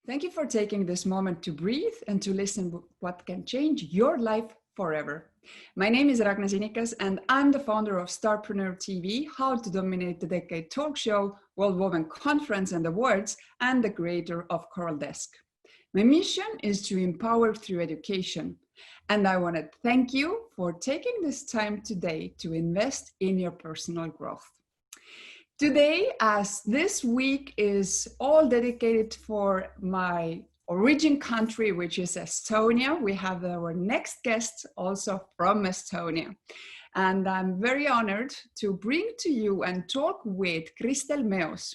Thank you for taking this moment to breathe and to listen what can change your life forever. My name is Ragnar Sinikas and I'm the founder of Starpreneur TV, How to Dominate the Decade talk show, World Women Conference and Awards, and the creator of Coral Desk. My mission is to empower through education. And I want to thank you for taking this time today to invest in your personal growth. Today, as this week is all dedicated for my origin country, which is Estonia, we have our next guest also from Estonia. And I'm very honored to bring to you and talk with Kristel Meos.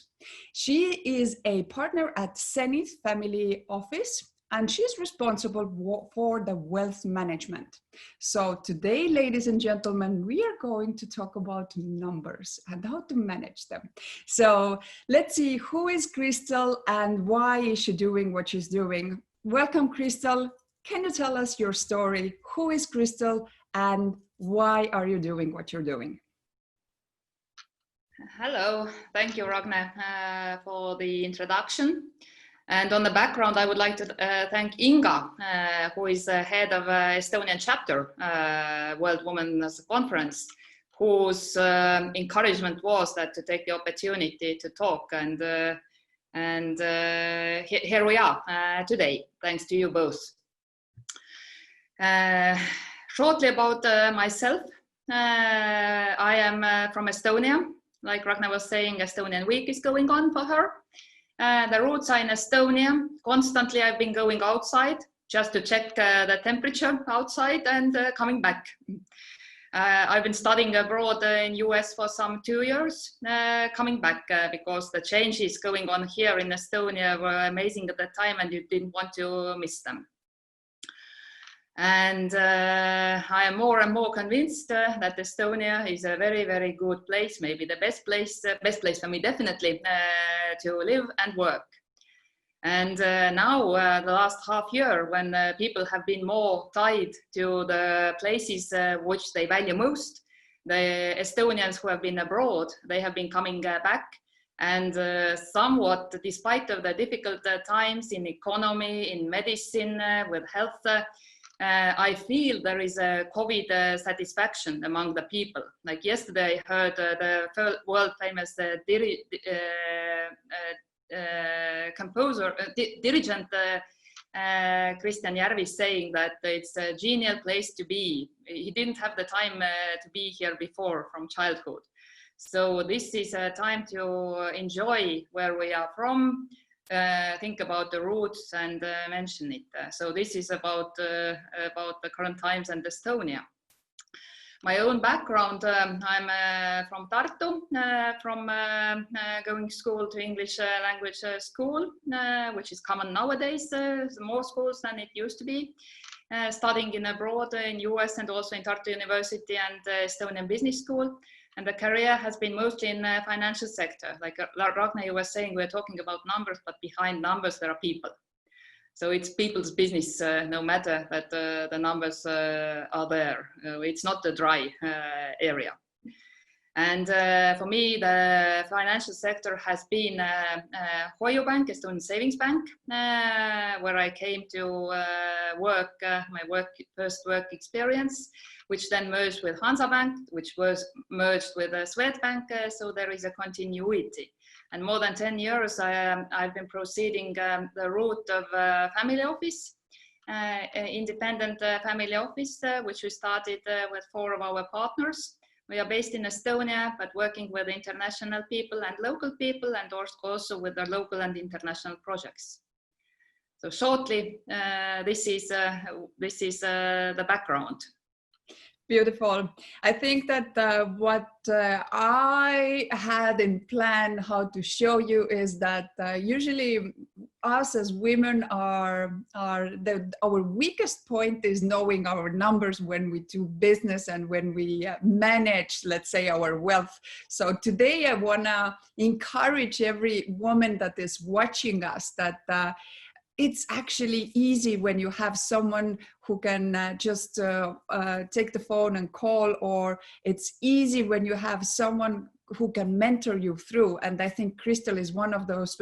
She is a partner at Zenith Family Office, and she's responsible for the wealth management. So today, ladies and gentlemen, we are going to talk about numbers and how to manage them. So let's see, who is Kristel and why is she doing what she's doing? Welcome, Kristel. Can you tell us your story? Who is Kristel and why are you doing what you're doing? Hello, thank you, Ragnar, for the introduction. And on the background, I would like to thank Inga, who is the head of Estonian chapter, World Women's Conference, whose encouragement was that to take the opportunity to talk. And here we are today, thanks to you both. Shortly about myself, I am from Estonia. Like Ragnar was saying, Estonian week is going on for her. The roots are in Estonia. Constantly I've been going outside just to check the temperature outside and coming back. I've been studying abroad in US for some 2 years, coming back because the changes going on here in Estonia were amazing at that time and you didn't want to miss them. And I am more and more convinced that Estonia is a very, very good place, maybe the best place for me, definitely, to live and work. And now, the last half year, when people have been more tied to the places which they value most, the Estonians who have been abroad, they have been coming back. And somewhat, despite of the difficult times in economy, in medicine, with health, I feel there is a COVID satisfaction among the people. Like yesterday, I heard the world famous dirigent Kristjan Järvi saying that it's a genial place to be. He didn't have the time to be here before from childhood. So this is a time to enjoy where we are from, think about the roots and mention it. So this is about the current times and Estonia. My own background, I'm from Tartu, from going school to English language school, which is common nowadays, more schools than it used to be. Studying in abroad in US and also in Tartu University and Estonian Business School. And the career has been mostly in the financial sector. Like Ragnar, you were saying, we're talking about numbers, but behind numbers, there are people. So it's people's business, no matter that the numbers are there. It's not the dry area. And for me, the financial sector has been Hoiu Bank, Estonian Savings Bank, where I came to work, my first work experience, which then merged with Hansabank, which was merged with Swedbank, so there is a continuity. And more than 10 years, I've been proceeding the route of family office, independent family office, which we started with 4 of our partners. We are based in Estonia, but working with international people and local people, and also with the local and international projects. So shortly, this is the background. Beautiful. I think that what I had in plan how to show you is that usually us as women our weakest point is knowing our numbers when we do business and when we manage, let's say, our wealth. So today I want to encourage every woman that is watching us that it's actually easy when you have someone who can just take the phone and call, or it's easy when you have someone who can mentor you through. And I think Kristel is one of those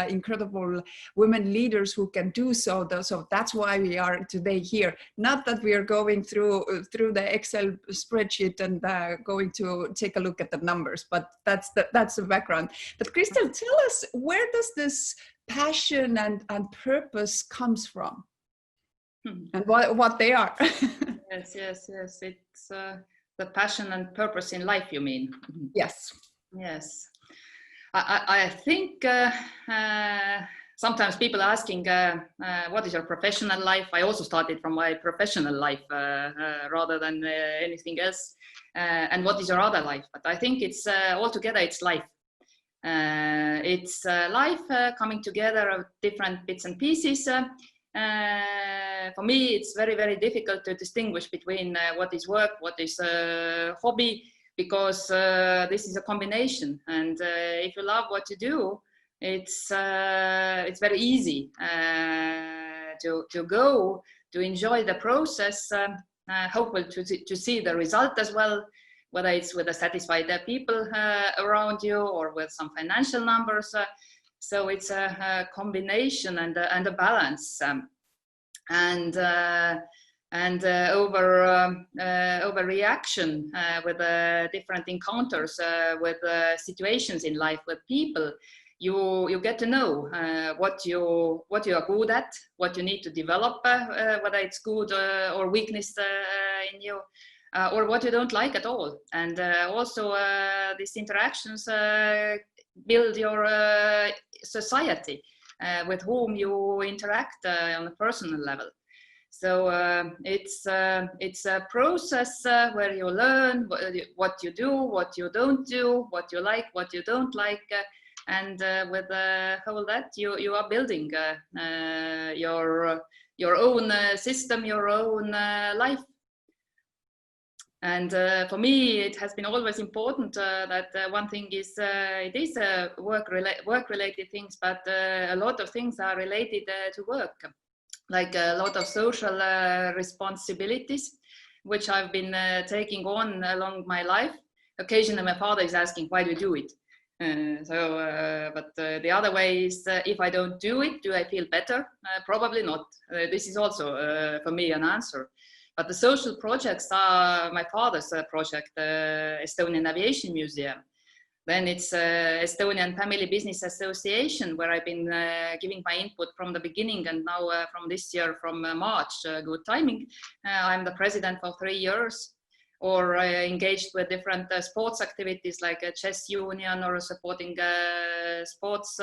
incredible women leaders who can do so. So that's why we are today here. Not that we are going through the Excel spreadsheet and going to take a look at the numbers, but that's the background. But Kristel, tell us, where does this passion and purpose comes from? And what they are? Yes. It's the passion and purpose in life, you mean? Yes. Yes. I think sometimes people are asking, what is your professional life? I also started from my professional life rather than anything else. And what is your other life? But I think it's altogether, it's life. It's life coming together of different bits and pieces. For me, it's very, very difficult to distinguish between what is work, what is hobby, because this is a combination. And if you love what you do, it's very easy to go, to enjoy the process, hopefully to see the result as well, whether it's with the satisfied people around you or with some financial numbers. So it's a combination and a balance, and overreaction with different encounters with situations in life with people. You get to know what you are good at, what you need to develop, whether it's good or weakness in you. Or what you don't like at all. And also these interactions build your society with whom you interact on a personal level. So it's a process where you learn what you do, what you don't do, what you like, what you don't like. And with all that, you are building your own system, your own life. And for me, it has been always important that one thing is, it is work-related things, but a lot of things are related to work, like a lot of social responsibilities, which I've been taking on along my life. Occasionally, my father is asking, why do you do it? But the other way is, if I don't do it, do I feel better? Probably not. This is also for me an answer. But the social projects are my father's project, Estonian Aviation Museum. Then it's Estonian Family Business Association, where I've been giving my input from the beginning, and now from this year, from March, good timing, I'm the president for 3 years, or engaged with different sports activities like a chess union, or supporting sports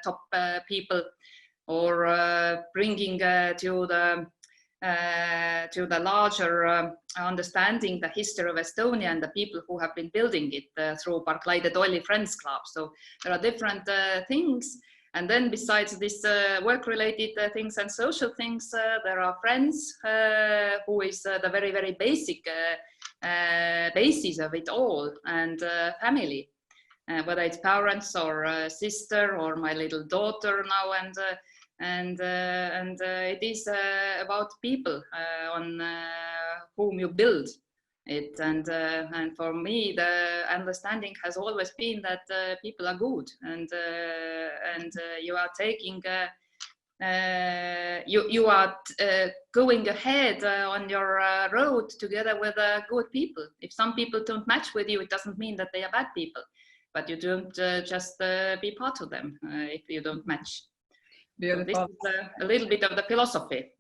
top people, or bringing to the larger understanding the history of Estonia and the people who have been building it through Barclay Dolly Friends Club. So there are different things. And then besides this work-related things and social things, there are friends, who is the very, very basic basis of it all, and family, whether it's parents or sister or my little daughter now, and it is about people on whom you build it, and for me the understanding has always been that people are good, and you are taking you are going ahead on your road together with good people. If some people don't match with you, it doesn't mean that they are bad people, but you don't just be part of them if you don't match. Beautiful. So this is a little bit of the philosophy.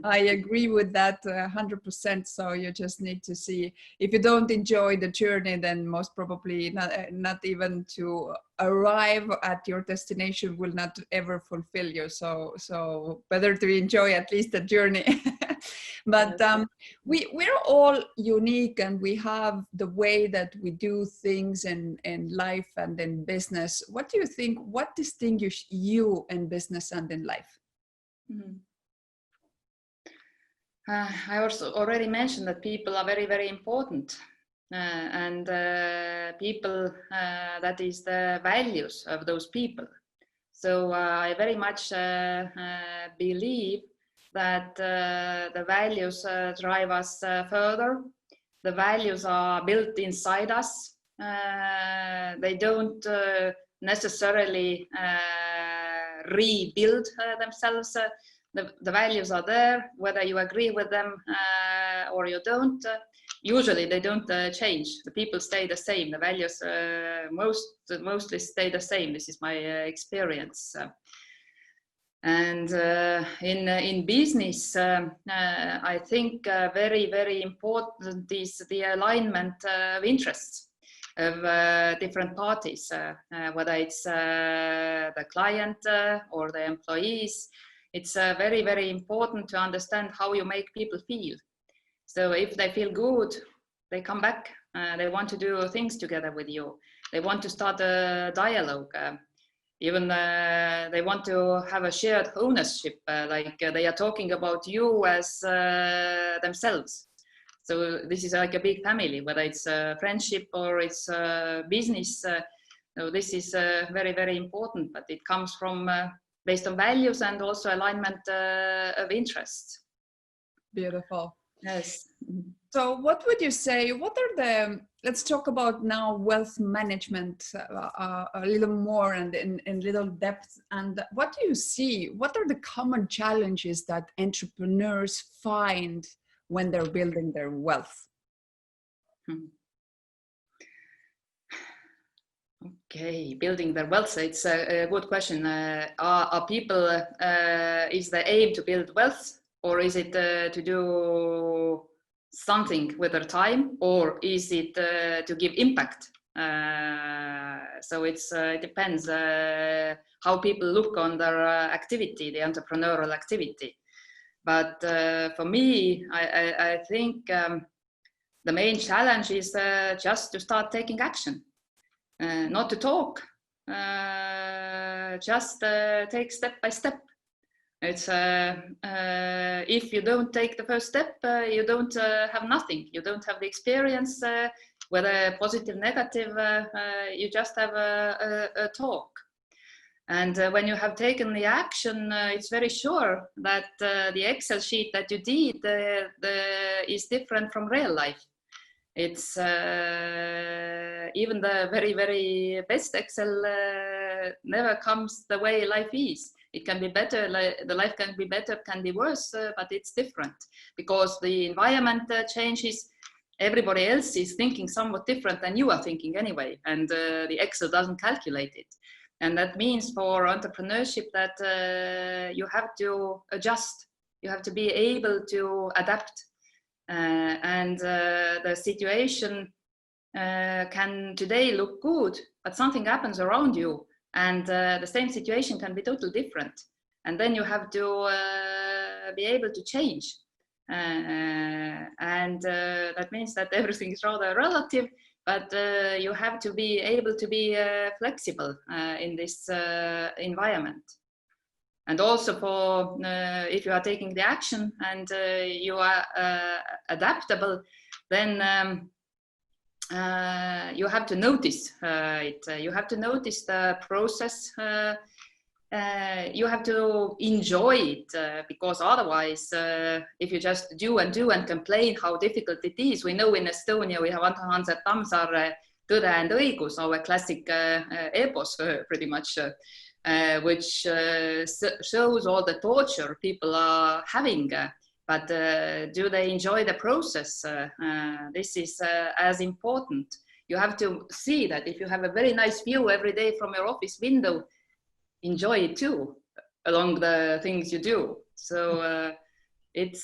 I agree with that 100%. So you just need to see, if you don't enjoy the journey, then most probably not even to arrive at your destination will not ever fulfill you. So better to enjoy at least the journey. But we're all unique, and we have the way that we do things in life and in business. What do you think, what distinguishes you in business and in life? Mm-hmm. I also already mentioned that people are very, very important, and people, that is the values of those people. So I very much believe that the values drive us further, the values are built inside us. They don't necessarily rebuild themselves. The values are there, whether you agree with them or you don't. Usually they don't change. The people stay the same. The values mostly stay the same. This is my experience. And in business, I think very, very important is the alignment of interests of different parties, whether it's the client or the employees. It's very, very important to understand how you make people feel. So if they feel good, they come back. They want to do things together with you. They want to start a dialogue. Even they want to have a shared ownership, like they are talking about you as themselves. So this is like a big family, whether it's a friendship or it's a business. So this is very, very important, but it comes from based on values and also alignment of interests. Beautiful. Yes. So what would you say, what are the, let's talk about now wealth management a little more and in little depth. And what do you see, what are the common challenges that entrepreneurs find when they're building their wealth? Okay, building their wealth, it's a good question. Are people, is the aim to build wealth, or is it to do something with their time, or is it to give impact? So it depends how people look on their activity, the entrepreneurial activity. But for me, I think the main challenge is just to start taking action. Not to talk, just take step by step. It's if you don't take the first step, you don't have nothing. You don't have the experience, whether positive, negative. You just have a talk. And when you have taken the action, it's very sure that the Excel sheet that you did is different from real life. It's even the very, very best Excel never comes the way life is. It can be better, the life can be better, can be worse, but it's different because the environment changes. Everybody else is thinking somewhat different than you are thinking anyway, and the Excel doesn't calculate it. And that means for entrepreneurship that you have to adjust. You have to be able to adapt. And the situation can today look good, but something happens around you and the same situation can be totally different. And then you have to be able to change. And that means that everything is rather relative, but you have to be able to be flexible in this environment. And also for if you are taking the action and you are adaptable, then you have to notice it. You have to notice the process. You have to enjoy it because otherwise, if you just do and complain how difficult it is, we know in Estonia we have Hanset Tammsaare Tõde and Õigus, our classic epos pretty much. Which shows all the torture people are having, but do they enjoy the process? This is as important. You have to see that if you have a very nice view every day from your office window, enjoy it too, along the things you do. So it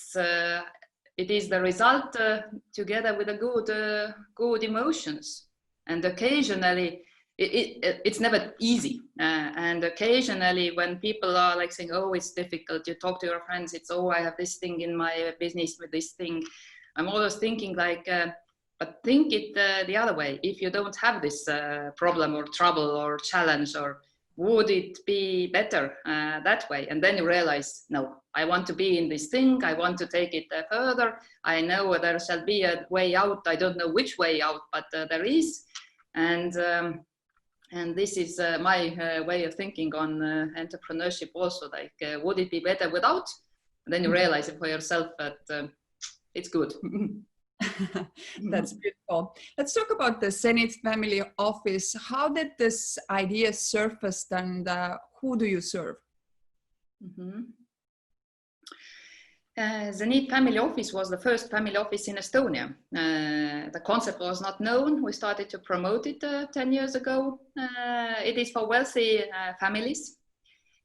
is the result together with a good emotions, and occasionally it's never easy. And occasionally when people are like saying, oh, it's difficult, you talk to your friends, it's, oh, I have this thing in my business with this thing. I'm always thinking like, but think it the other way. If you don't have this problem or trouble or challenge, or would it be better that way? And then you realize, no, I want to be in this thing. I want to take it further. I know there shall be a way out. I don't know which way out, but there is. And this is my way of thinking on entrepreneurship also, like, would it be better without? And then you realize it for yourself that it's good. That's beautiful. Let's talk about the Zenith Family Office. How did this idea surface, and who do you serve? Zenith Family Office was the first family office in Estonia. The concept was not known. We started to promote it 10 years ago. It is for wealthy families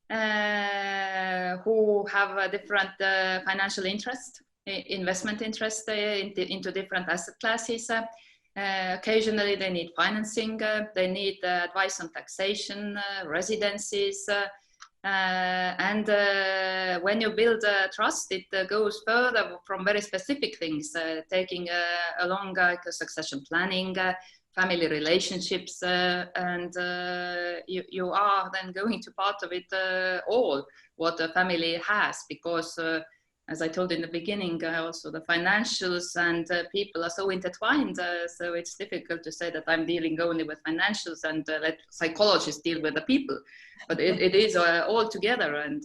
who have different financial interest, investment interest into different asset classes. Occasionally they need financing, they need advice on taxation, residencies, and when you build trust, it goes further from very specific things, taking along succession planning, family relationships, and you are then going to part of it all what a family has, because as I told in the beginning, also the financials and people are so intertwined, so it's difficult to say that I'm dealing only with financials and let psychologists deal with the people, but it is all together, and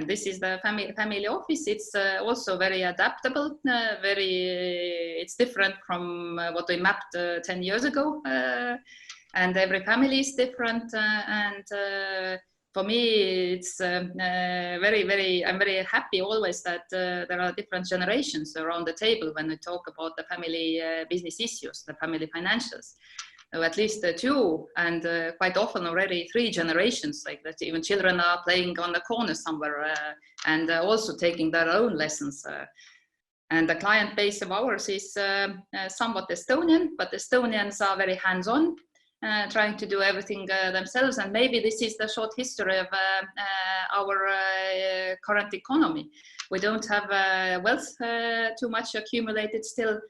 this is the family office. It's also very adaptable, it's different from what we mapped 10 years ago, and every family is different, and for me, it's I'm very happy always that there are different generations around the table when we talk about the family business issues, the family financials. At least two, and quite often already 3 generations, like that. Even children are playing on the corner somewhere and also taking their own lessons. And the client base of ours is somewhat Estonian, but Estonians are very hands-on. Trying to do everything themselves, and maybe this is the short history of our current economy. We don't have wealth too much accumulated still,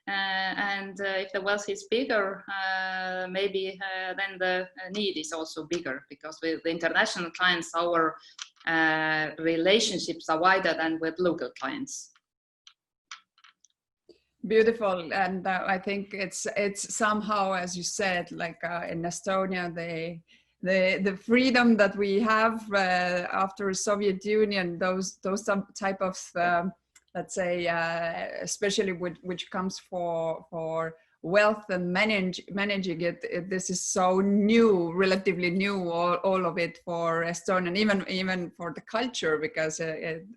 and if the wealth is bigger, maybe then the need is also bigger, because with the international clients our relationships are wider than with local clients. Beautiful, and I think it's somehow, as you said, like in Estonia, the freedom that we have after Soviet Union, those some type of let's say, especially which comes for wealth and managing it, this is so new, relatively new, all of it for Estonia, and even for the culture, because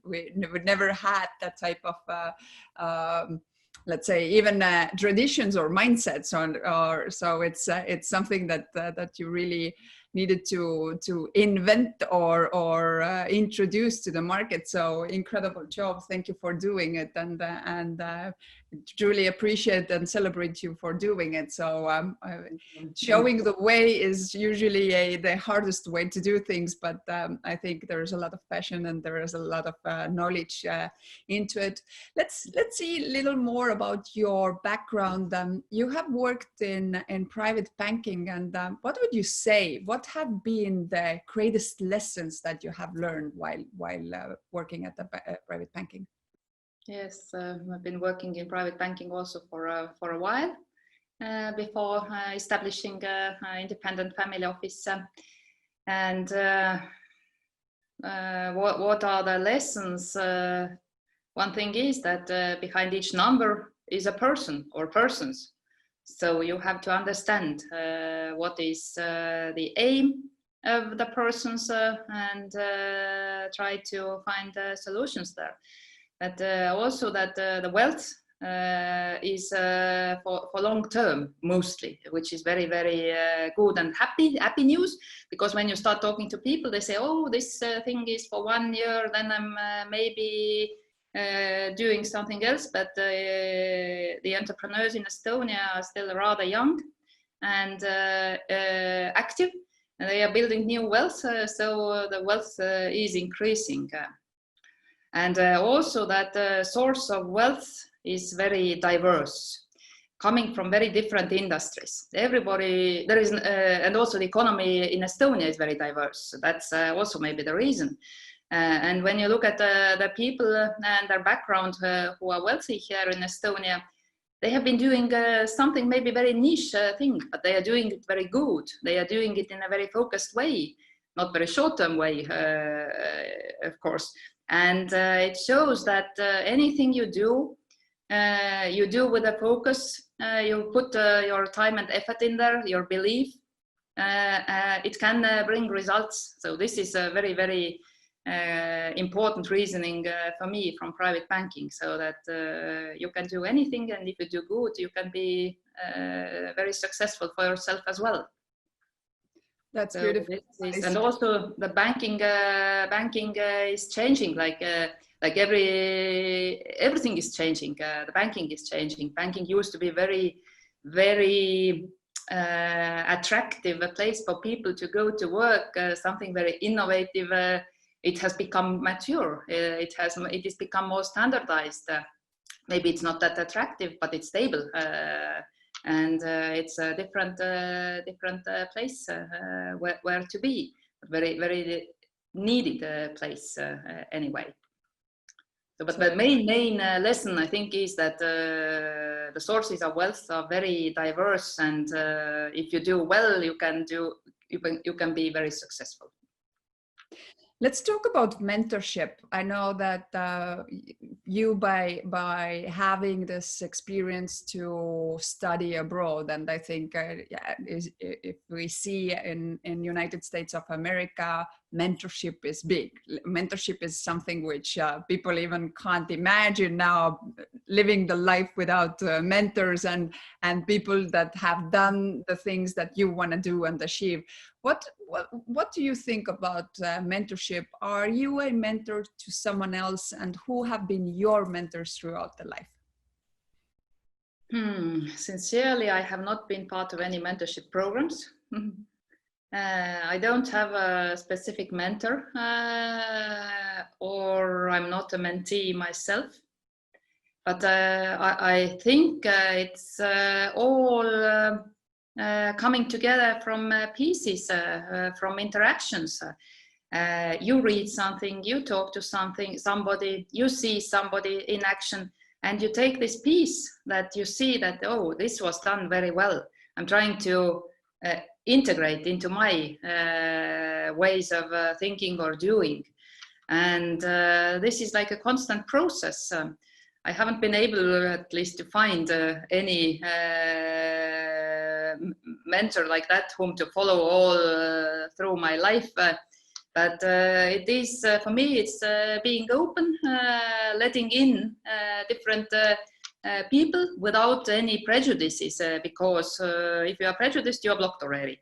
we never had that type of let's say, even traditions or mindsets, or so it's something that you really needed to invent or introduce to the market. So incredible job. Thank you for doing it, and truly appreciate and celebrate you for doing it. So showing the way is usually the hardest way to do things, but I think there's a lot of passion and there is a lot of knowledge into it. Let's see a little more about your background. You have worked in private banking, and what would you say? What have been the greatest lessons that you have learned while working at the private banking? Yes, I've been working in private banking also for a while before establishing an independent family office. And what are the lessons? One thing is that behind each number is a person or persons. So you have to understand what is the aim of the persons and try to find solutions there. But also that the wealth is for long term mostly, which is very, very good and happy news, because when you start talking to people, they say, oh, this thing is for 1 year, then I'm maybe doing something else. But the entrepreneurs in Estonia are still rather young and active, and they are building new wealth, so the wealth is increasing. And also that the source of wealth is very diverse, coming from very different industries. Everybody, there is, and also the economy in Estonia is very diverse. So that's also maybe the reason. And when you look at the people and their background who are wealthy here in Estonia, they have been doing something maybe very niche thing, but they are doing it very good. They are doing it in a very focused way, not very short-term way, of course. And it shows that anything you do you do with a focus, you put your time and effort in there, your belief, it can bring results. So this is a very, very important reasoning for me from private banking, so that you can do anything, and if you do good, you can be very successful for yourself as well. That's so beautiful. And also the banking is changing, like everything is changing. The banking is changing. Banking used to be very, very attractive, a place for people to go to work, something very innovative. It has become mature. It has become more standardized. Maybe it's not that attractive, but it's stable, and it's a different place where to be. Very, very needed place anyway. So, but the main lesson, I think, is that the sources of wealth are very diverse, and if you do well, you can be very successful. Let's talk about mentorship. I know that you, by having this experience to study abroad, and I think if we see in United States of America, mentorship is big. Mentorship is something which people even can't imagine now, living the life without mentors and people that have done the things that you want to do and achieve. What do you think about mentorship? Are you a mentor to someone else, and who have been your mentors throughout the life? Sincerely, I have not been part of any mentorship programs. I don't have a specific mentor, or I'm not a mentee myself. But I think it's all coming together from pieces, from interactions. You read something, you talk to somebody, you see somebody in action, and you take this piece that you see that, oh, this was done very well. I'm trying to integrate into my ways of thinking or doing. And this is like a constant process. I haven't been able, at least, to find any mentor like that whom to follow all through my life. But it is, for me, it's being open, letting in different people without any prejudices, because if you are prejudiced, you are blocked already.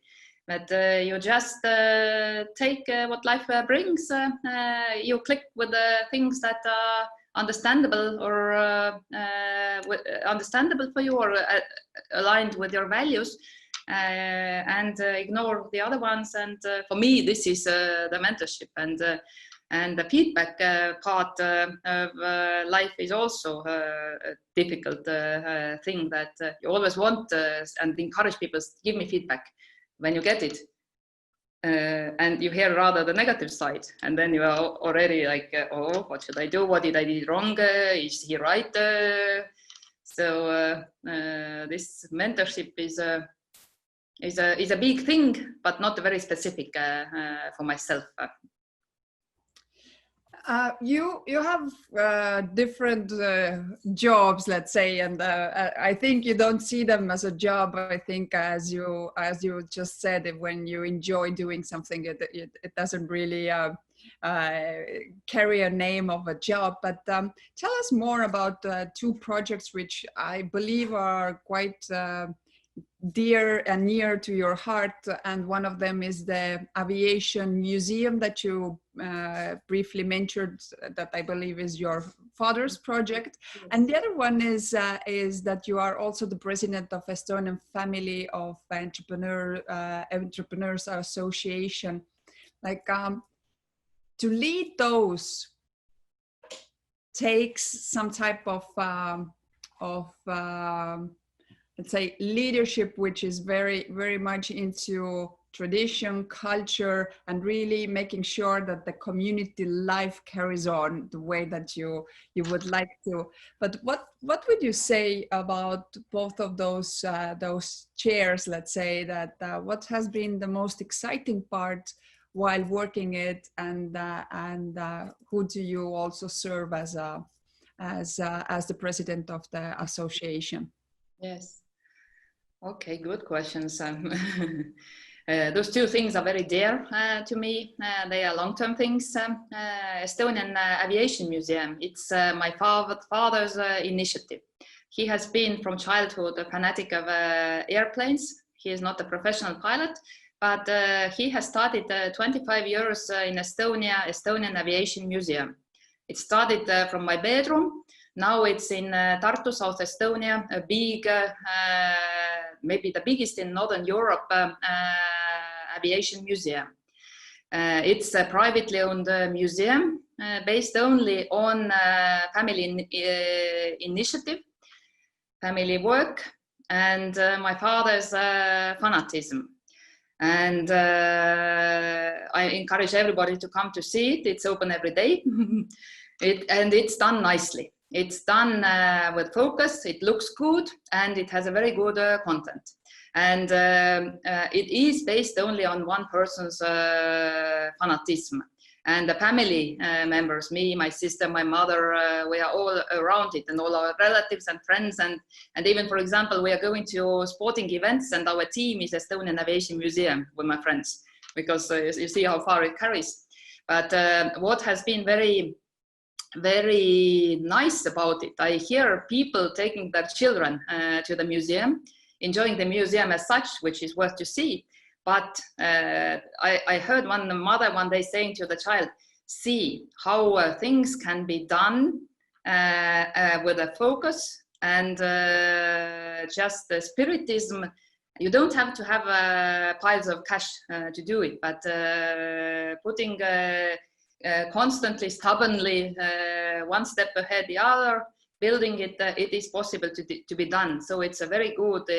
But you just take what life brings. You click with the things that are understandable or understandable for you, or aligned with your values, and ignore the other ones. And for me, this is the mentorship, and the feedback part of life is also a difficult thing, that you always want and encourage people to give me feedback when you get it. And you hear rather the negative side, and then you are already like, oh, what should I do? What did I do wrong? Is he right? So this mentorship is a big thing, but not very specific for myself. You have different jobs, let's say, and I think you don't see them as a job. I think, as you just said, when you enjoy doing something, it doesn't really carry a name of a job. But tell us more about two projects which I believe are quite dear and near to your heart, and one of them is the aviation museum that you briefly mentioned, that I believe is your father's project, and the other one is that you are also the president of Estonian Family of Entrepreneurs Association. Like, to lead those takes some type of let's say leadership, which is very, very much into tradition, culture, and really making sure that the community life carries on the way that you would like to. But what would you say about both of those chairs? Let's say that what has been the most exciting part while working it, and who do you also serve as as the president of the association? Yes. Okay, good questions. Those two things are very dear to me. They are long-term things. Estonian Aviation Museum, it's my father's initiative. He has been from childhood a fanatic of airplanes. He is not a professional pilot, but he has started 25 years in Estonia, Estonian Aviation Museum. It started from my bedroom. Now it's in Tartu, South Estonia, a big, maybe the biggest in Northern Europe aviation museum. It's a privately owned museum based only on family initiative, family work, and my father's fanatism. And I encourage everybody to come to see it. It's open every day. And it's done nicely. It's done with focus, it looks good, and it has a very good content. And it is based only on one person's fanatism. And the family members, me, my sister, my mother, we are all around it, and all our relatives and friends. And even, for example, we are going to sporting events, and our team is Estonian Aviation Museum with my friends, because you see how far it carries. But what has been very nice about it, I hear people taking their children to the museum, enjoying the museum as such, which is worth to see. But I heard one mother one day saying to the child, see how things can be done with a focus and just the spiritism. You don't have to have piles of cash to do it, but putting constantly, stubbornly, one step ahead the other, building it, it is possible to be done. So it's a very good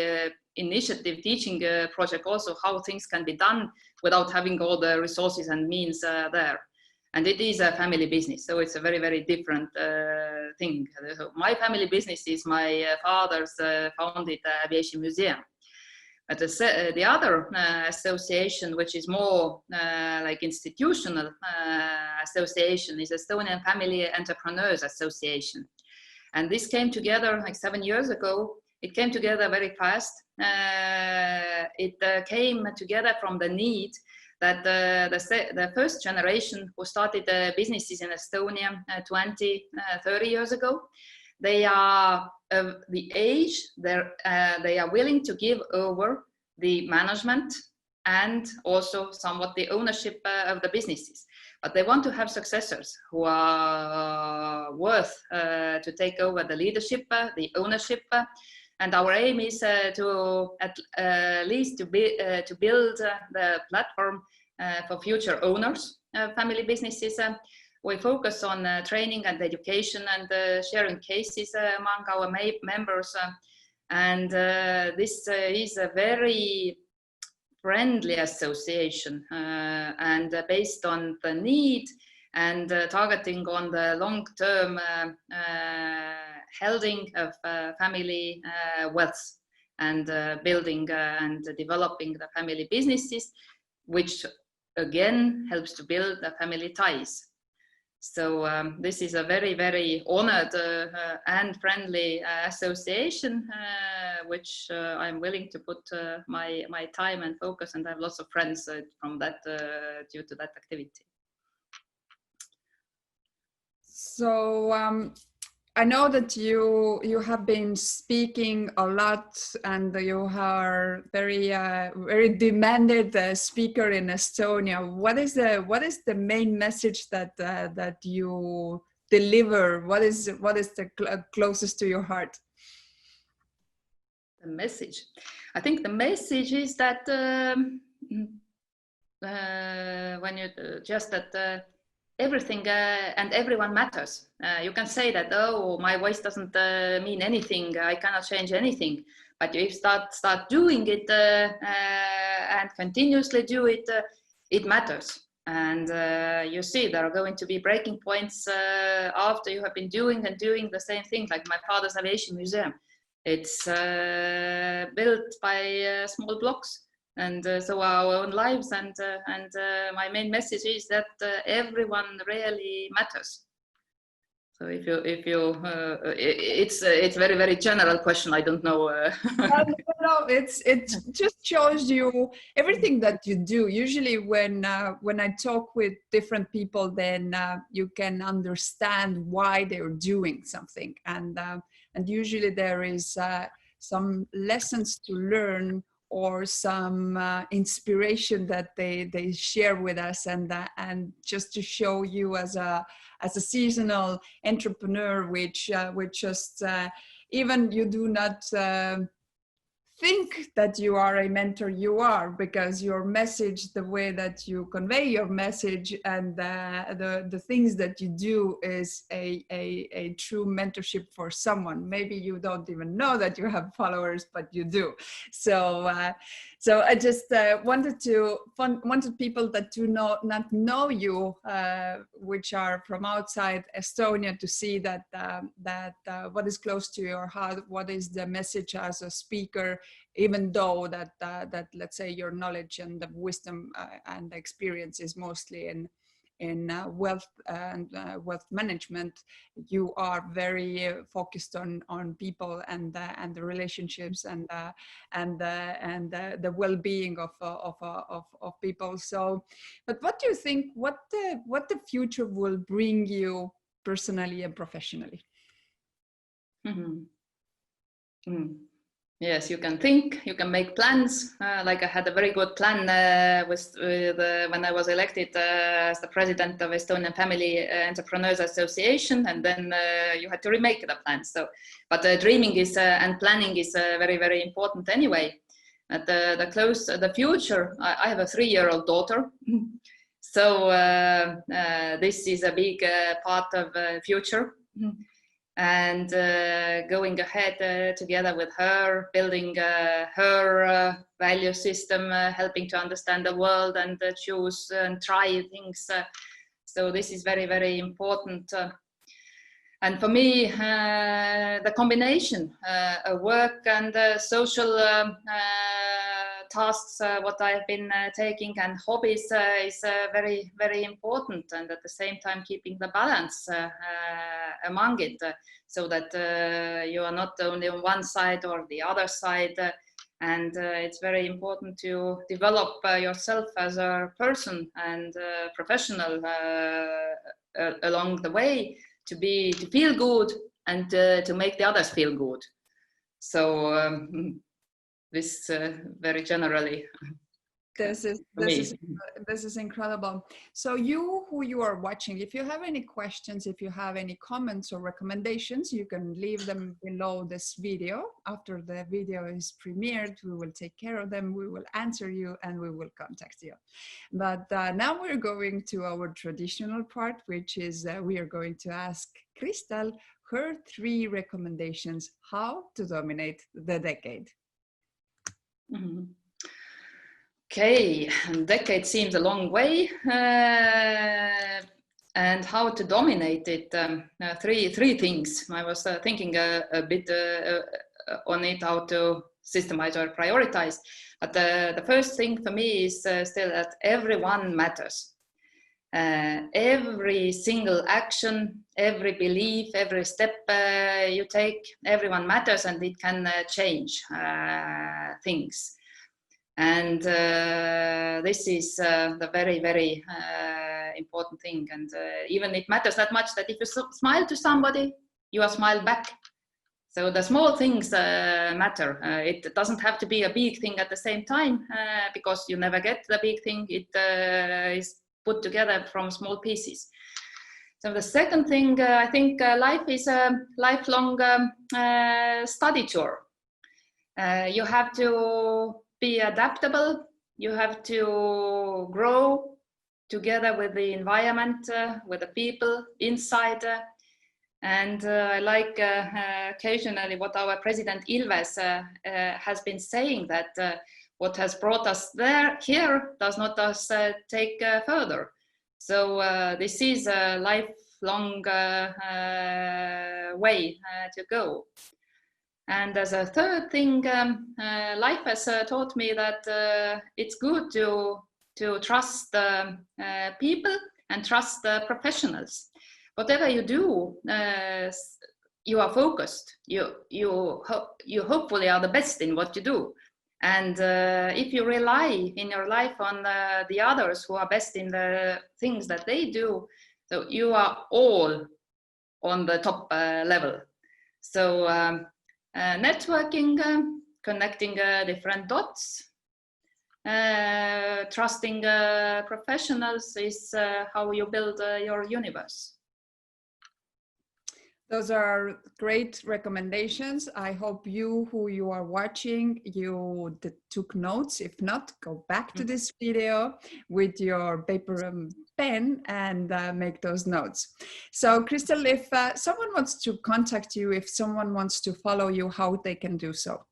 initiative, teaching project also, how things can be done without having all the resources and means there. And it is a family business, so it's a very, very different thing. So my family business is my father's founded aviation museum. But the other association, which is more like institutional association, is Estonian Family Entrepreneurs Association. And this came together like 7 years ago. It came together very fast. It came together from the need that the first generation who started businesses in Estonia 20, 30 years ago, they are of the age, they are willing to give over the management and also somewhat the ownership of the businesses. But they want to have successors who are worth to take over the leadership, the ownership. And our aim is to at least to build the platform for future owners of family businesses. We focus on training and education and sharing cases among our members. And this is a very friendly association and based on the need and targeting on the long-term holding of family wealth and building and developing the family businesses, which again helps to build the family ties. So this is a very, very honored and friendly association, which I'm willing to put my time and focus, and I have lots of friends from that due to that activity. So I know that you have been speaking a lot, and you are very demanded speaker in Estonia. What is the main message that you deliver? What is the closest to your heart? The message, I think the message is that when you just that. Everything and everyone matters. You can say that, oh, my voice doesn't mean anything, I cannot change anything. But if you start doing it and continuously do it, it matters. And you see there are going to be breaking points after you have been doing the same thing, like my father's aviation museum. It's built by small blocks. And so our own lives, and my main message is that everyone really matters. So it's very, very general question. I don't know. No, it just shows you everything that you do. Usually when I talk with different people, then you can understand why they're doing something, and usually there is some lessons to learn or some inspiration that they share with us, and just to show you as a seasonal entrepreneur, which just even you do not think that you are a mentor, you are, because your message, the way that you convey your message, and the things that you do is a true mentorship for someone. Maybe you don't even know that you have followers, but you do. So I just wanted people that do not know you, which are from outside Estonia, to see that what is close to your heart, what is the message as a speaker, even though that let's say your knowledge and the wisdom and experience is mostly in wealth and wealth management. You are very focused on people and the relationships and the well-being of people. So, but what do you think? What the future will bring you personally and professionally? Mm-hmm. Mm. Yes, you can think, you can make plans. Like I had a very good plan when I was elected as the president of Estonian Family Entrepreneurs Association, and then you had to remake the plan. So, but dreaming is and planning is very, very important anyway. At the future, I have a 3-year-old daughter. So this is a big part of future. And going ahead together with her, building her value system, helping to understand the world and choose and try things. So this is very, very important. And for me, the combination of work and social tasks, what I've been taking, and hobbies is very, very important. And at the same time, keeping the balance among it, so that you are not only on one side or the other side. And it's very important to develop yourself as a person and professional along the way, to feel good and to make the others feel good. So this very generally. This is incredible. So who you are watching, if you have any questions, if you have any comments or recommendations, you can leave them below this video. After the video is premiered, we will take care of them, we will answer you, and we will contact you. But now we're going to our traditional part, which is we are going to ask Kristel her 3 recommendations how to dominate the decade. Mm-hmm. Okay, a decade seems a long way, and how to dominate it. 3 things. I was thinking a bit on it, how to systemize or prioritize. But the first thing for me is still that everyone matters. Every single action, every belief, every step you take, everyone matters, and it can change things. And this is the very, very important thing. And even it matters that much that if you smile to somebody, you are smiled back. So the small things matter. It doesn't have to be a big thing at the same time, because you never get the big thing. It is put together from small pieces. So the second thing, I think life is a lifelong study tour. You have to be adaptable. You have to grow together with the environment, with the people inside. And I like occasionally what our president Ilves has been saying, that what has brought us here does not us take further. So this is a lifelong way to go. And as a third thing, life has taught me that it's good to trust people and trust the professionals. whatever you do, you are focused. You hopefully are the best in what you do. And if you rely in your life on the others who are best in the things that they do, so you are all on the top level. So networking, connecting different dots, trusting professionals is how you build your universe. Those are great recommendations. I hope you who you are watching, you took notes. If not, go back to this video with your paper and pen and make those notes. So Kristel, if someone wants to contact you, if someone wants to follow you, how they can do so?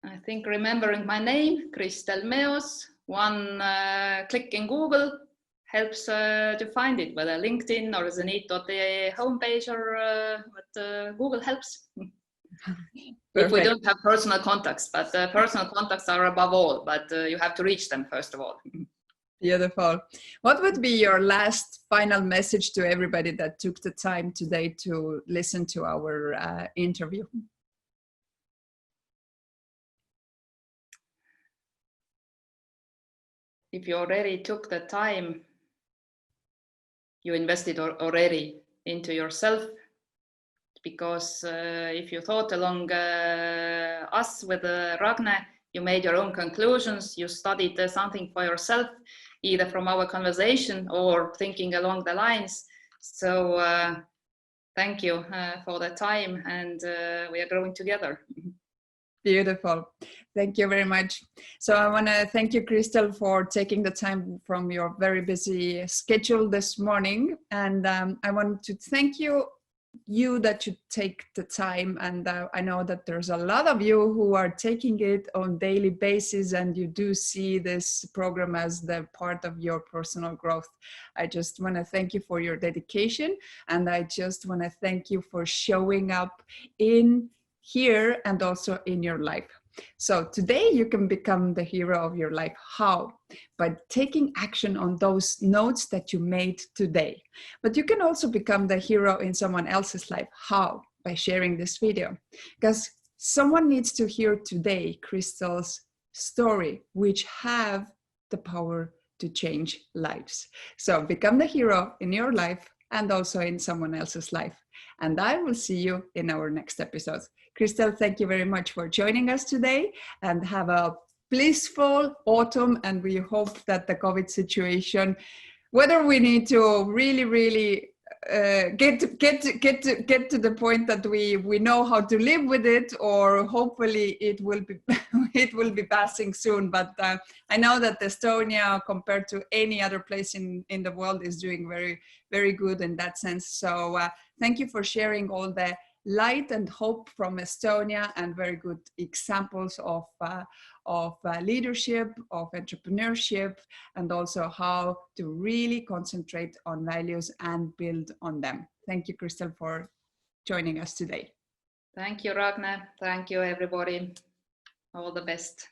I think remembering my name, Kristel Meos, one click in Google helps to find it, whether LinkedIn or the need.de homepage, or but Google helps. If we don't have personal contacts, but personal contacts are above all, but you have to reach them first of all. Beautiful. What would be your last final message to everybody that took the time today to listen to our interview? If you already took the time, you invested already into yourself, because if you thought along us with Ragne, you made your own conclusions, you studied something for yourself, either from our conversation or thinking along the lines. So thank you for the time, and we are growing together. Beautiful. Thank you very much. So I want to thank you, Kristel, for taking the time from your very busy schedule this morning. And I want to thank you that you take the time. And I know that there's a lot of you who are taking it on daily basis, and you do see this program as the part of your personal growth. I just want to thank you for your dedication. And I just want to thank you for showing up in here and also in your life. So today you can become the hero of your life. How? By taking action on those notes that you made today. But you can also become the hero in someone else's life. How? By sharing this video. Because someone needs to hear today Kristel's story, which have the power to change lives. So become the hero in your life and also in someone else's life. And I will see you in our next episode. Kristel, thank you very much for joining us today, and have a blissful autumn. And we hope that the COVID situation, whether we need to really get to the point that we know how to live with it, or hopefully it will be passing soon. But I know that Estonia, compared to any other place in the world, is doing very good in that sense. So thank you for sharing all the light and hope from Estonia, and very good examples of leadership, of entrepreneurship, and also how to really concentrate on values and build on them. Thank you, Kristel, for joining us today. Thank you, Ragne. Thank you, everybody. All the best.